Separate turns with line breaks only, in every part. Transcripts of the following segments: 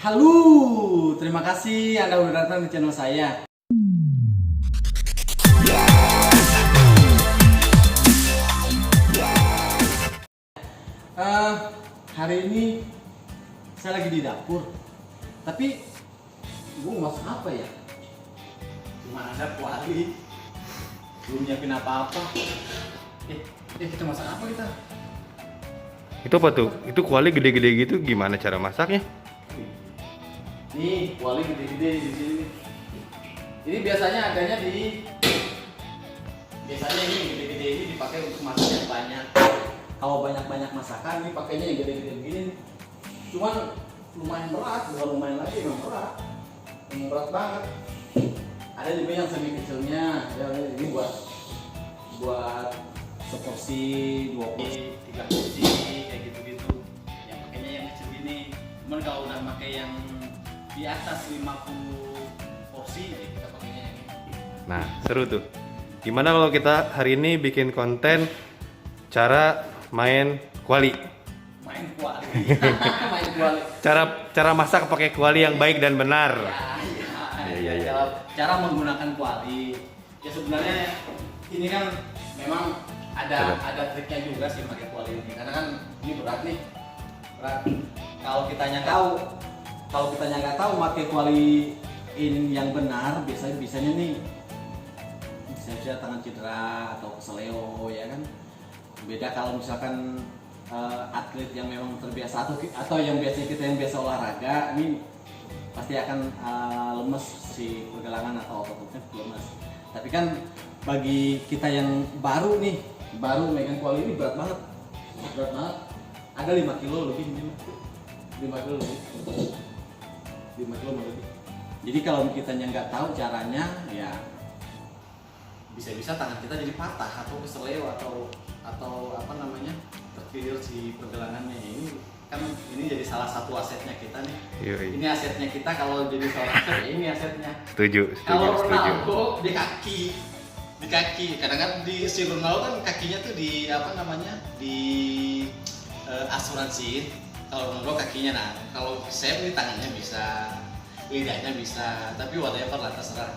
Halo, terima kasih Anda sudah datang di channel saya. Hari ini saya lagi di dapur, tapi gue masak apa ya? Cuma ada kuali, belum nyiapin apa-apa. Kita masak apa kita?
Itu apa tuh? Itu kuali gede-gede gitu, gimana cara masaknya?
Nih, kuali gede-gede di sini. Ini biasanya adanya di ini gede-gede ini dipakai untuk masak yang banyak. Kalau banyak-banyak masakan ini pakainya yang gede-gede begini. Cuman lumayan berat, bukan lumayan lagi, memang berat. Memang berat banget. Ada juga yang semi kecilnya, ya ini buat seporsi, 2 porsi, 3 porsi kayak gitu-gitu. Yang pakainya yang kecil ini. Cuman kalau udah pakai yang di atas 50 porsi ya kita pakainya yang ini.
Nah, seru tuh. Gimana kalau kita hari ini bikin konten cara main kuali?
Main kuali. Main kuali.
Cara masak pakai kuali yang baik dan benar.
Ya. Cara menggunakan kuali. Ya sebenarnya ini kan memang ada triknya juga sih pakai kuali ini. Karena kan ini berat nih. Berat. Kalau kitanya nggak tahu pakai kuali ini yang benar, biasanya nih bisa tangan cedera atau keseleo ya kan. Beda kalau misalkan atlet yang memang terbiasa atau yang biasa olahraga, ini pasti akan lemes si pergelangan atau ototnya lemes. Tapi kan bagi kita yang baru megang kuali ini berat banget. Ada 5 kilo lebih ini. 5 kilo lebih. Jadi kalau kita nggak tahu caranya, ya bisa-bisa tangan kita jadi patah atau keseleo atau apa namanya, terkilir si pergelangannya. Ini jadi salah satu asetnya kita nih.
Yui.
Ini asetnya kita kalau jadi seorang atlet, ya ini asetnya.
Setuju.
Kalau Ronaldo di kaki, kadang-kadang di si Ronaldo kan kakinya tuh di apa namanya, di asuransi. Kalau Ronaldo kakinya, nah kalau saya ini tangannya bisa, lidahnya bisa, tapi whatever lah, terserah.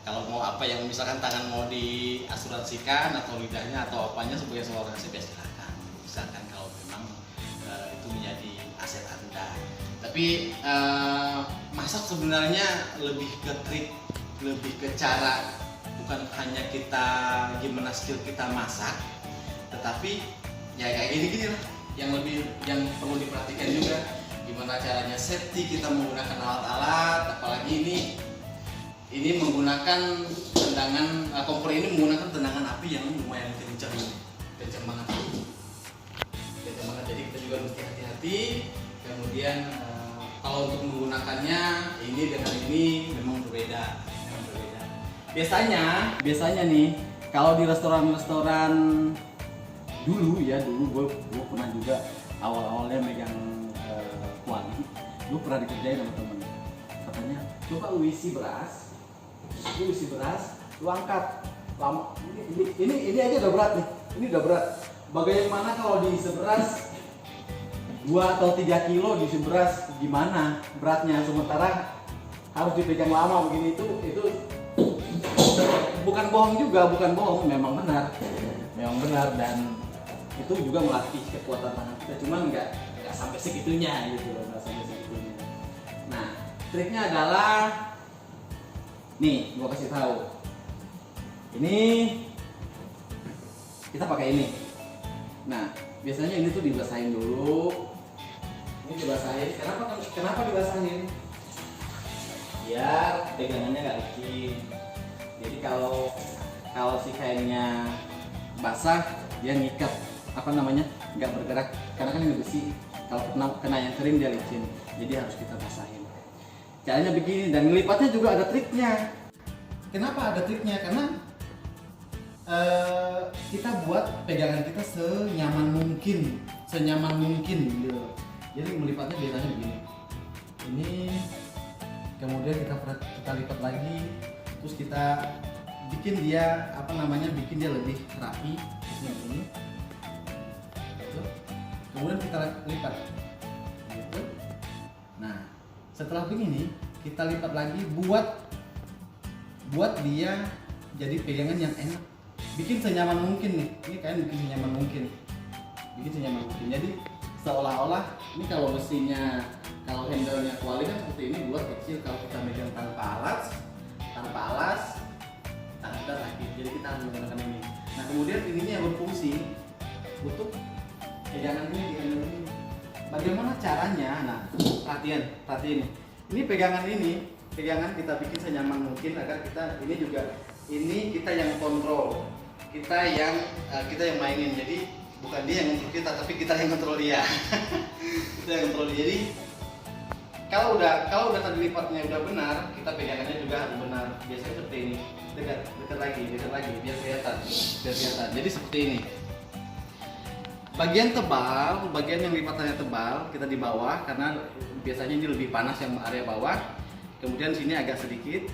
Kalau mau apa yang misalkan tangan mau diasuransikan atau lidahnya atau apanya sebagai seorang aset, ya silakan. Misalkan kalau memang itu menjadi aset Anda. Tapi masak sebenarnya lebih ke trik, lebih ke cara, bukan hanya kita gimana skill kita masak, tetapi ya kayak gini lah yang perlu diperhatikan juga, gimana caranya safety kita menggunakan alat-alat, apalagi ini menggunakan tendangan kompor ini menggunakan tendangan api yang lumayan kencang banget. Jadi kita juga mesti hati-hati. Kemudian kalau untuk menggunakannya ini dengan ini memang berbeda. Biasanya nih kalau di restoran dulu gue pernah juga awal-awalnya megang kuali. Gue pernah dikerjain sama temen. Katanya coba lu isi beras, lu angkat lama. Ini aja udah berat nih. Ini udah berat. Bagaimana kalau diisi beras 2 atau 3 kilo diisi beras, gimana beratnya? Sementara harus dipegang lama begini, itu bukan bohong, memang benar dan itu juga melatih kekuatan tangan kita, cuman nggak sampai segitunya gitu loh, Nah, triknya adalah nih, gua kasih tahu. Ini kita pakai ini. Nah, biasanya ini tuh dibasahin dulu. Ini dibasahin. Kenapa dibasahin? Biar pegangannya nggak licin. Jadi kalau si kainnya basah, dia ngikat nggak bergerak, karena kan ini besi. Kalau kena yang kering dia licin. Jadi harus kita basahin. Caranya begini, dan ngelipatnya juga ada triknya. Kenapa ada triknya? Karena kita buat pegangan kita senyaman mungkin gitu. Jadi melipatnya biasanya begini. Ini kemudian kita lipat lagi, terus kita bikin dia bikin dia lebih rapi ini. Kemudian kita lipat gitu. Nah, Setelah begini kita lipat lagi buat dia jadi pegangan yang enak. Bikin senyaman mungkin nih. Ini kalian bikin senyaman mungkin. Jadi seolah-olah ini kalau mesinnya, kalau handle-nya kuali kan seperti ini, buat kecil. Kalau kita megang tanpa alas tangan kita sakit. Jadi kita harus menggunakan ini. Nah kemudian ininya berfungsi untuk pegangan ini di handle ini. Bagaimana caranya? Nah perhatiin. Ini pegangan kita bikin senyaman mungkin agar kita kita yang kontrol, kita yang mainin. Jadi bukan dia yang kontrol kita, tapi kita yang kontrol dia. Kita yang kontrol dia. Jadi kalau udah tadi lipatnya udah benar, kita pegangannya juga harus benar. Biasanya seperti ini, dekat lagi, biar kelihatan. Jadi seperti ini. Bagian tebal, bagian yang lipatannya tebal, kita di bawah karena biasanya ini lebih panas yang area bawah. Kemudian sini agak sedikit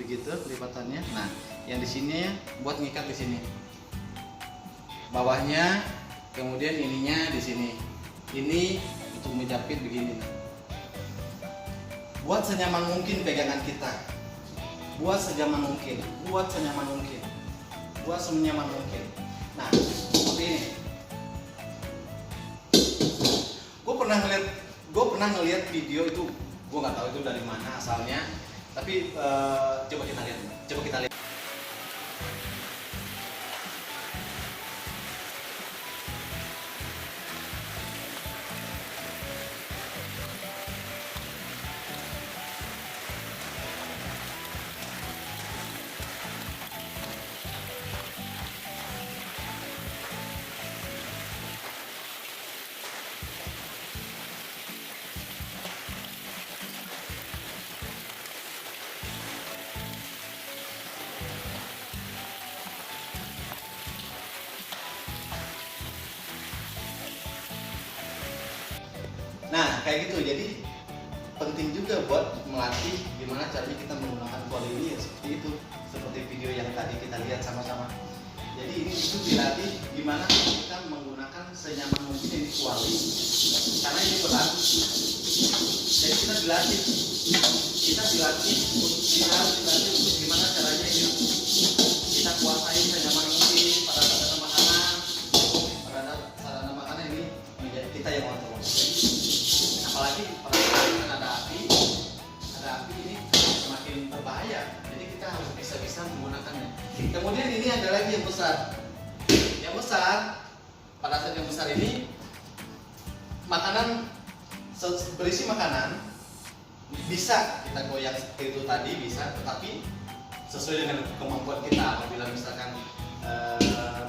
begitu lipatannya. Nah, yang di sini buat ngikat di sini. Bawahnya, kemudian ininya di sini. Ini untuk menjepit begini. Buat senyaman mungkin pegangan kita. Buat senyaman mungkin. Nah, seperti ini. Gue pernah ngeliat video itu, gue nggak tahu itu dari mana asalnya, tapi coba kita lihat. Nah, kayak gitu. Jadi penting juga buat melatih gimana caranya kita menggunakan kuali ini ya seperti itu. Seperti video yang tadi kita lihat sama-sama. Jadi ini itu dilatih gimana kita menggunakan senyaman mungkin ini kuali. Karena ini berat. Jadi kita dilatih untuk gimana caranya ini kita kuasai senyaman mungkin pada sarana makanan ini menjadi kita yang kontrol. Apalagi pada saat ada api ini semakin berbahaya. Jadi kita harus bisa menggunakannya. Kemudian ini ada lagi yang besar. Pada saat yang besar ini makanan berisi makanan bisa kita goyang seperti itu tadi bisa, tetapi sesuai dengan kemampuan kita. Apabila misalkan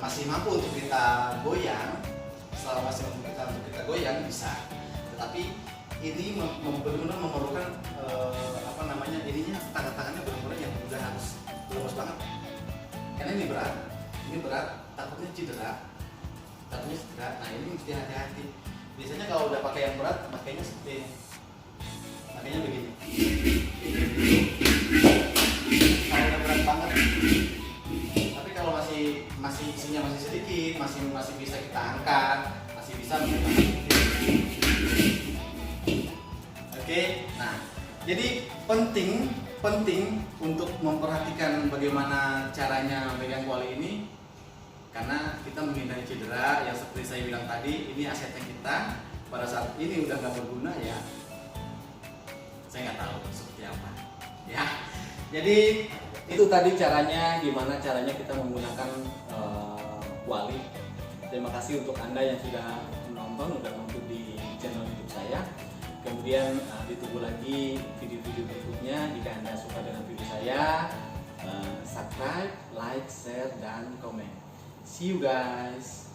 masih mampu untuk kita goyang, bisa. Tetapi ini benar-benar memerlukan ininya tangannya benar-benar yang udah harus lemas banget. Karena ini berat, takutnya cedera. Nah ini mesti hati-hati. Biasanya kalau udah pakai yang berat, makanya seperti ini. Makanya begini. Kalau udah berat banget. Tapi kalau masih isinya masih sedikit, masih bisa kita angkat, masih bisa Oke, nah jadi penting untuk memperhatikan bagaimana caranya megang kuali ini, karena kita menghindari cedera yang seperti saya bilang tadi. Ini asetnya kita. Pada saat ini udah nggak berguna ya, saya nggak tahu seperti apa ya. Jadi itu tadi gimana caranya kita menggunakan kuali. Terima kasih untuk Anda yang sudah menonton di channel YouTube saya. Kemudian ditunggu lagi video-video berikutnya. Jika Anda suka dengan video saya, subscribe, like, share, dan komen. See you guys.